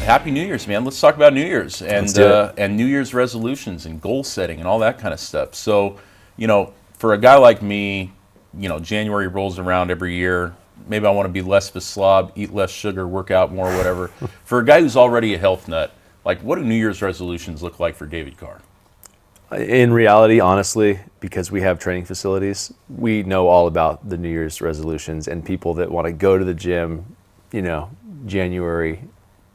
Happy New Year's, man. Let's talk about New Year's Let's do it. and New Year's resolutions and goal setting and all that kind of stuff. So, for a guy like me, January rolls around every year. Maybe I want to be less of a slob, eat less sugar, work out more, whatever. For a guy who's already a health nut, like, what do New Year's resolutions look like for David Carr? In reality, honestly, because we have training facilities, we know all about the New Year's resolutions and people that want to go to the gym, January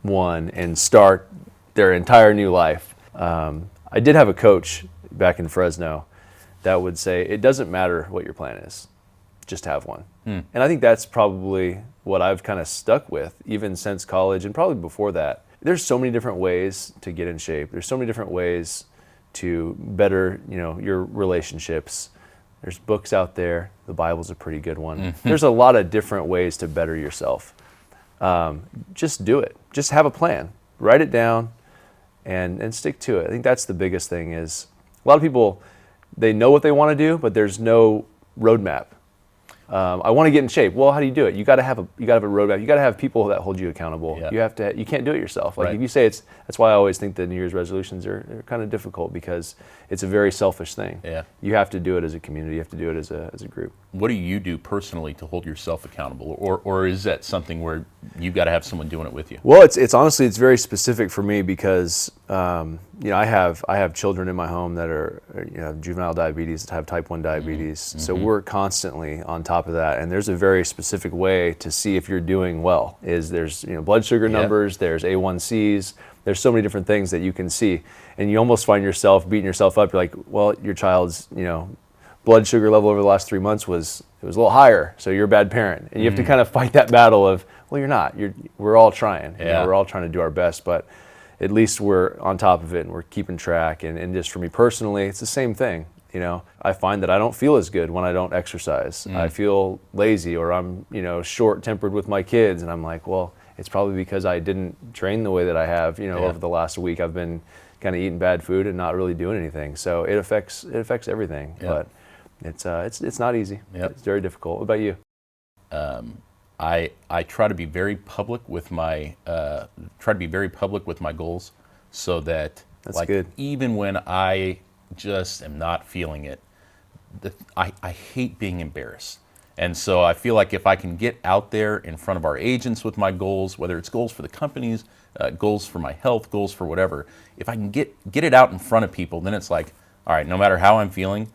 1 and start their entire new life. I did have a coach back in Fresno that would say, it doesn't matter what your plan is, just have one. And I think that's probably what I've kind of stuck with, even since college and probably before that. There's so many different ways to get in shape. There's so many different ways to better, your relationships. There's books out there. The Bible's a pretty good one. There's a lot of different ways to better yourself. Just do it. Just have a plan. Write it down and stick to it. I think that's the biggest thing is a lot of people, they know what they want to do, but there's no roadmap. I want to get in shape. Well, how do you do it? You got to have a roadmap. You got to have people that hold you accountable. Yeah. You can't do it yourself. Like Right. if you say that's why I always think the New Year's resolutions are kind of difficult because it's a very selfish thing. Yeah. You have to do it as a community. You have to do it as a group. What do you do personally to hold yourself accountable? Or is that something where you've got to have someone doing it with you? Well, it's honestly, it's very specific for me because, I have children in my home that are, juvenile diabetes, that have type 1 diabetes. So we're constantly on top of that. And there's a very specific way to see if you're doing well. There's blood sugar numbers, there's A1Cs, there's so many different things that you can see. And you almost find yourself beating yourself up. You're like, well, your child's, blood sugar level over the last 3 months was a little higher, so you're a bad parent. And you have to kind of fight that battle of, well, you're not. We're all trying. Yeah. We're all trying to do our best, but at least we're on top of it and we're keeping track. And just for me personally, it's the same thing. I find that I don't feel as good when I don't exercise. I feel lazy or I'm, short-tempered with my kids. And I'm like, well, it's probably because I didn't train the way that I have, over the last week. I've been kind of eating bad food and not really doing anything. So it affects everything. Yeah. But it's not easy. Yep. It's very difficult. What about you? I try to be very public with my goals, so that That's good. even when I just am not feeling it, I hate being embarrassed. And so I feel like if I can get out there in front of our agents with my goals, whether it's goals for the companies, goals for my health, goals for whatever, if I can get it out in front of people, then it's like, all right, no matter how I'm feeling,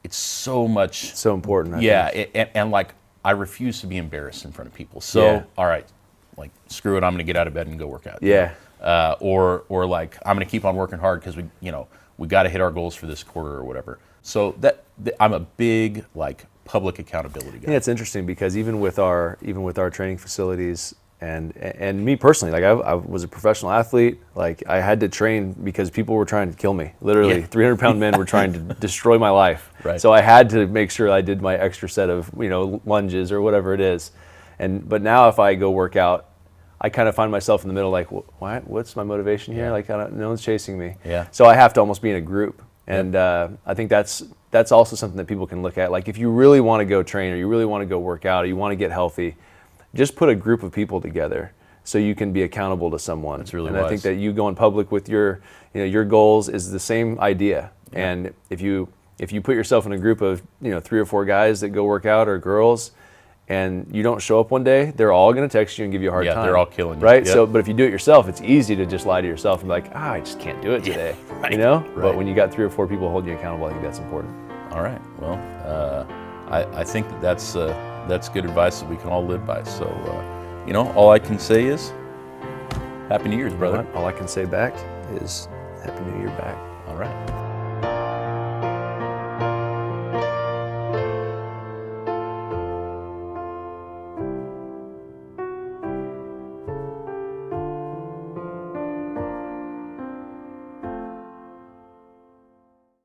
it's so much. So important. I think. And like, I refuse to be embarrassed in front of people. So, Yeah. all right, like, screw it, I'm going to get out of bed and go work out. Yeah. Or like, I'm going to keep on working hard because we got to hit our goals for this quarter or whatever. So I'm a big, like, public accountability guy. Yeah, it's interesting because even with our training facilities and me personally, like I was a professional athlete. Like I had to train because people were trying to kill me. Literally, Yeah. 300-pound men were trying to destroy my life. Right. So I had to make sure I did my extra set of lunges or whatever it is. But now if I go work out, I kind of find myself in the middle, like, what's my motivation here? Yeah. Like no one's chasing me. Yeah. So I have to almost be in a group. And I think that's also something that people can look at. Like if you really want to go train or you really want to go work out or you want to get healthy, just put a group of people together so you can be accountable to someone. That's really and wise. I think that you going public with your goals is the same idea. Yeah. And if you put yourself in a group of 3 or 4 guys that go work out or girls, and you don't show up one day, they're all going to text you and give you a hard time. Yeah, they're all killing you. Right? Yep. So, but if you do it yourself, it's easy to just lie to yourself and be like, I just can't do it today. Right. But Right. when you got 3 or 4 people holding you accountable, I think that's important. All right. Well, I think that's good advice that we can all live by. So, all I can say is, Happy New Year's, brother. All I can say back is Happy New Year back. All right.